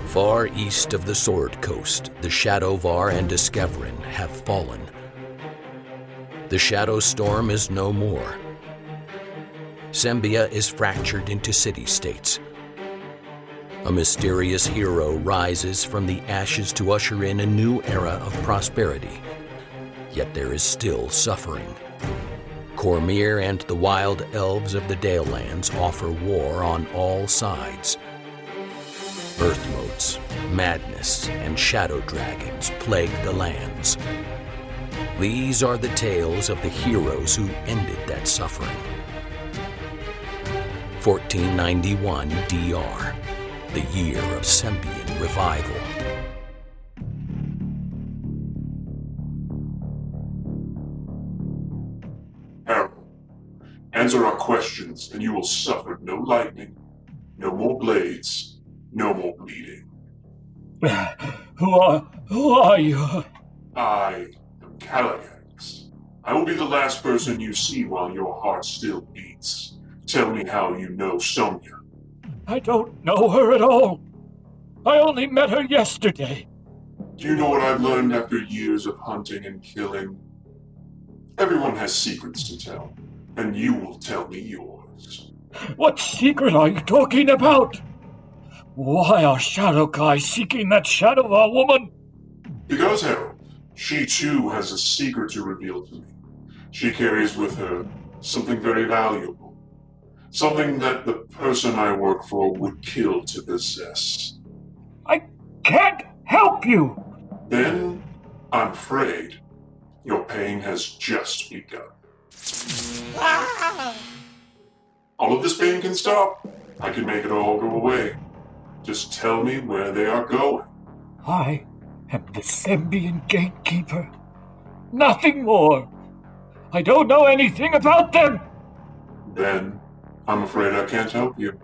Far east of the Sword Coast, the Shadowvar and Discoverin have fallen. The Shadow Storm is no more. Sembia is fractured into city-states. A mysterious hero rises from the ashes to usher in a new era of prosperity. Yet there is still suffering. Cormyr and the wild elves of the Dalelands offer war on all sides. Earth motes, madness, and shadow dragons plague the lands. These are the tales of the heroes who ended that suffering. 1491 DR, the year of Sembian revival. Harold, answer our questions and you will suffer no lightning, no more blades, no more bleeding. Who are you? I am Kaligax. I will be the last person you see while your heart still beats. Tell me how you know Sembian. I don't know her at all. I only met her yesterday. Do you know what I've learned after years of hunting and killing? Everyone has secrets to tell, and you will tell me yours. What secret are you talking about? Why are Shadar-kai seeking that Shadowvar woman? Because, Harold, she too has a secret to reveal to me. She carries with her something very valuable. Something that the person I work for would kill to possess. I can't help you! Then, I'm afraid, your pain has just begun. All of this pain can stop. I can make it all go away. Just tell me where they are going. I am the Sembian gatekeeper. Nothing more. I don't know anything about them. Then, I'm afraid I can't help you.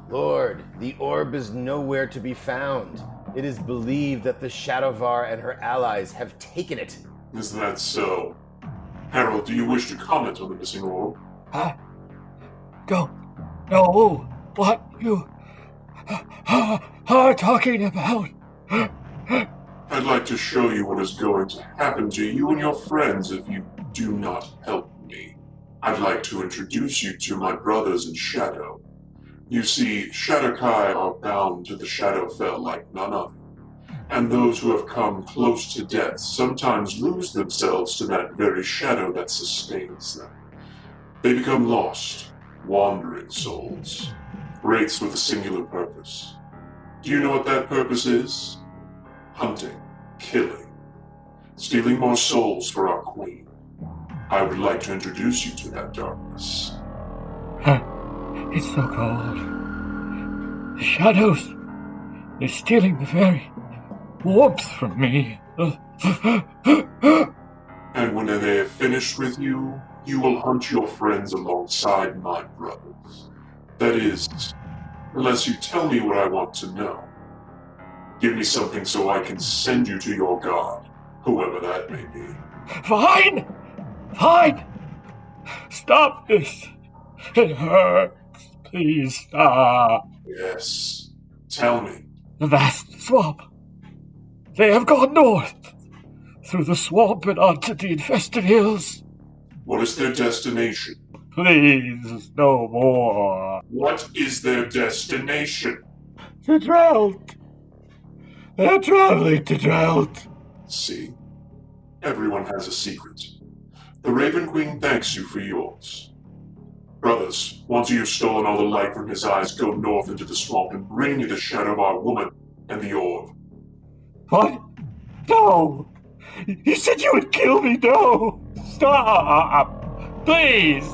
Lord, the orb is nowhere to be found. It is believed that the Shadowvar and her allies have taken it. Is that so? Harold, do you wish to comment on the missing orb? I don't know what you are talking about. I'd like to show you what is going to happen to you and your friends if you do not help me. I'd like to introduce you to my brothers in Shadow. You see, Shadar-kai are bound to the Shadowfell like none other, and those who have come close to death sometimes lose themselves to that very shadow that sustains them. They become lost, wandering souls, wraiths with a singular purpose. Do you know what that purpose is? Hunting, killing, stealing more souls for our queen. I would like to introduce you to that darkness. It's so cold. The shadows, they're stealing the very warmth from me. And when they have finished with you, you will hunt your friends alongside my brothers. That is, unless you tell me what I want to know. Give me something so I can send you to your god, whoever that may be. Fine! Fine! Stop this! It hurts. Please stop. Yes. Tell me. The vast swamp. They have gone north. Through the swamp and onto the infested hills. What is their destination? Please, no more. What is their destination? To Drelt. They're traveling to Drelt. See? Everyone has a secret. The Raven Queen thanks you for yours. Brothers, once you've stolen all the light from his eyes, go north into the swamp and bring me the shadow of our woman and the orb. What? No! You said you would kill me, no! Stop! Please!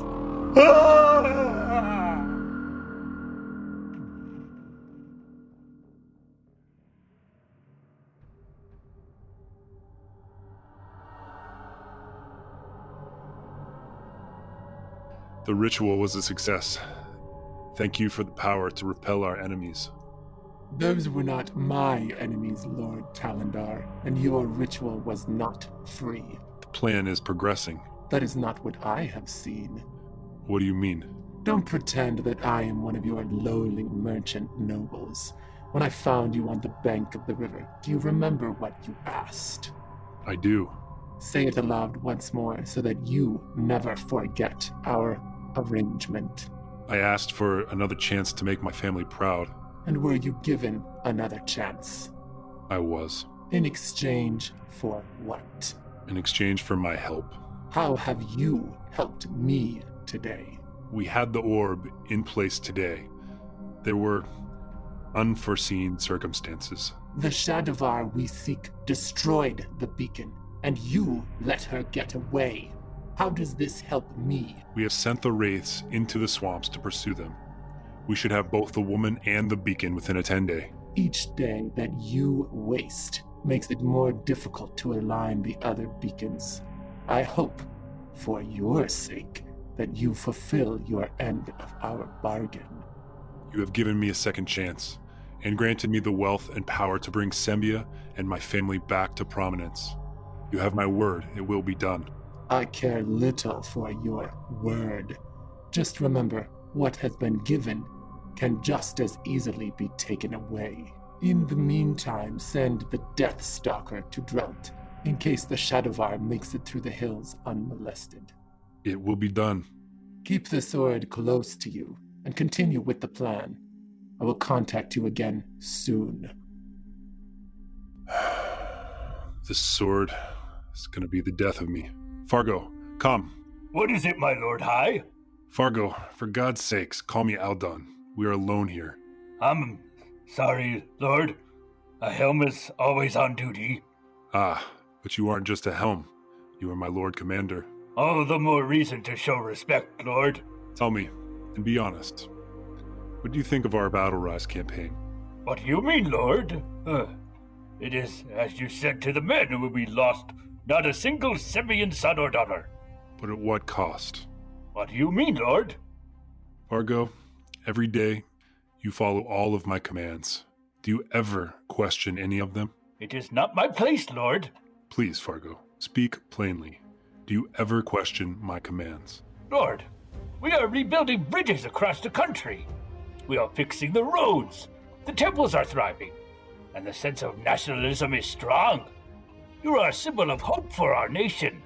The ritual was a success. Thank you for the power to repel our enemies. Those were not my enemies, Lord Talendar, and your ritual was not free. The plan is progressing. That is not what I have seen. What do you mean? Don't pretend that I am one of your lowly merchant nobles. When I found you on the bank of the river, do you remember what you asked? I do. Say it aloud once more so that you never forget our arrangement. I asked for another chance to make my family proud. And were you given another chance? I was. In exchange for what? In exchange for my help. How have you helped me today? We had the orb in place today. There were unforeseen circumstances. The Shadar we seek destroyed the beacon, and you let her get away. How does this help me? We have sent the wraiths into the swamps to pursue them. We should have both the woman and the beacon within a 10-day. Each day that you waste makes it more difficult to align the other beacons. I hope, for your sake, that you fulfill your end of our bargain. You have given me a second chance, and granted me the wealth and power to bring Sembian and my family back to prominence. You have my word, it will be done. I care little for your word. Just remember, what has been given can just as easily be taken away. In the meantime, send the Deathstalker to Drelt, in case the Shadar makes it through the hills unmolested. It will be done. Keep the sword close to you, and continue with the plan. I will contact you again soon. This sword is going to be the death of me. Fargo, come. What is it, my Lord High? Fargo, for God's sakes, call me Aldond. We are alone here. I'm sorry, Lord. A helm is always on duty. Ah, but you aren't just a helm. You are my Lord Commander. All the more reason to show respect, Lord. Tell me, and be honest, what do you think of our Battlerise campaign? What do you mean, Lord? It is, as you said to the men, we lost not a single Sembian son or daughter. But at what cost? What do you mean, Lord? Fargo, every day you follow all of my commands. Do you ever question any of them? It is not my place, Lord. Please, Fargo, speak plainly. Do you ever question my commands? Lord, we are rebuilding bridges across the country. We are fixing the roads. The temples are thriving. And the sense of nationalism is strong. You are a symbol of hope for our nation.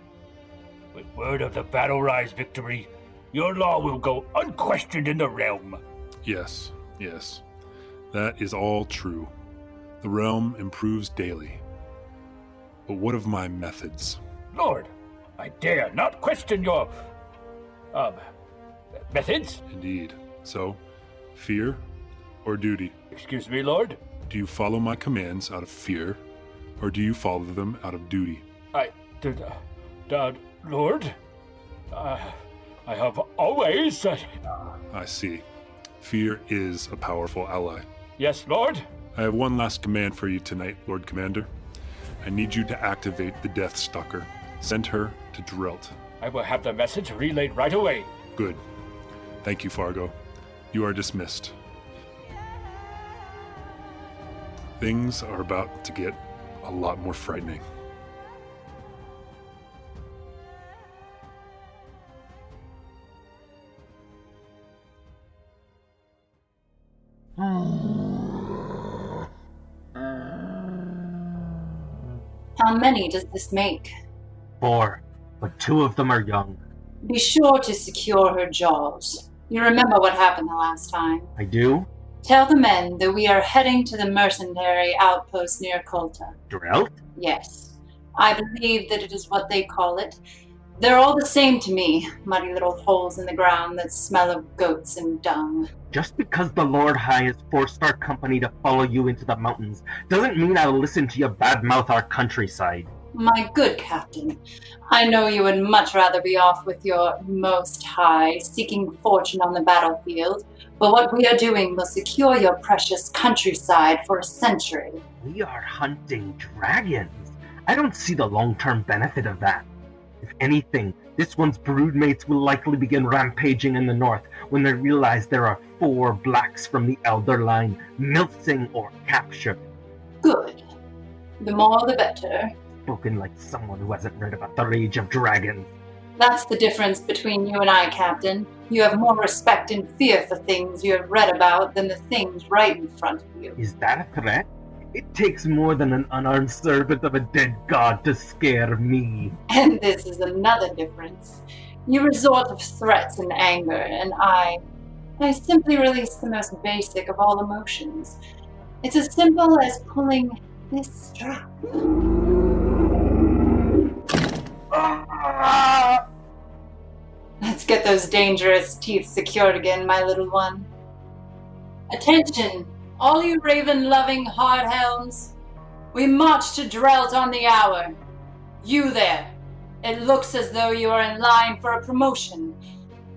With word of the Battlerise victory, your law will go unquestioned in the realm. Yes. That is all true. The realm improves daily. But what of my methods? Lord, I dare not question your, methods? Indeed. So, fear or duty? Excuse me, Lord? Do you follow my commands out of fear, or do you follow them out of duty? Lord? I have always... I see. Fear is a powerful ally. Yes, Lord? I have one last command for you tonight, Lord Commander. I need you to activate the Deathstalker. Send her to Drelt. I will have the message relayed right away. Good. Thank you, Fargo. You are dismissed. Things are about to get a lot more frightening. How many does this make? 4, but 2 of them are young. Be sure to secure her jaws. You remember what happened the last time. I do? Tell the men that we are heading to the mercenary outpost near Kolta. Drelt? Yes. I believe that it is what they call it. They're all the same to me, muddy little holes in the ground that smell of goats and dung. Just because the Lord High has forced our company to follow you into the mountains doesn't mean I'll listen to you badmouth our countryside. My good captain, I know you would much rather be off with your Most High, seeking fortune on the battlefield, but what we are doing will secure your precious countryside for a century. We are hunting dragons. I don't see the long-term benefit of that. If anything, this one's broodmates will likely begin rampaging in the north when they realize there are 4 blacks from the Elder line miltzing or captured. Good. The more the better. Spoken like someone who hasn't read about the Rage of Dragons. That's the difference between you and I, Captain. You have more respect and fear for things you have read about than the things right in front of you. Is that a threat? It takes more than an unarmed servant of a dead god to scare me. And this is another difference. You resort to threats and anger, and I simply release the most basic of all emotions. It's as simple as pulling this strap. Let's get those dangerous teeth secured again, my little one. Attention, all you raven-loving hardhelms. We march to Drelt on the hour. You there. It looks as though you are in line for a promotion.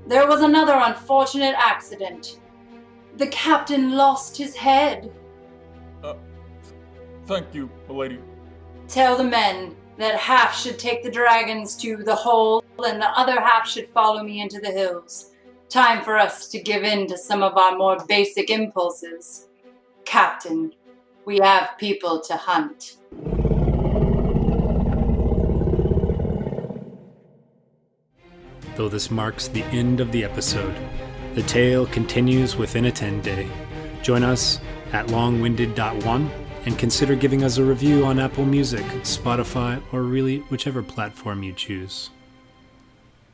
There was another unfortunate accident. The captain lost his head. Thank you, milady. Tell the men that half should take the dragons to the hole and the other half should follow me into the hills. Time for us to give in to some of our more basic impulses. Captain, we have people to hunt. Though this marks the end of the episode, the tale continues within a 10-day. Join us at longwinded.one and consider giving us a review on Apple Music, Spotify, or really whichever platform you choose.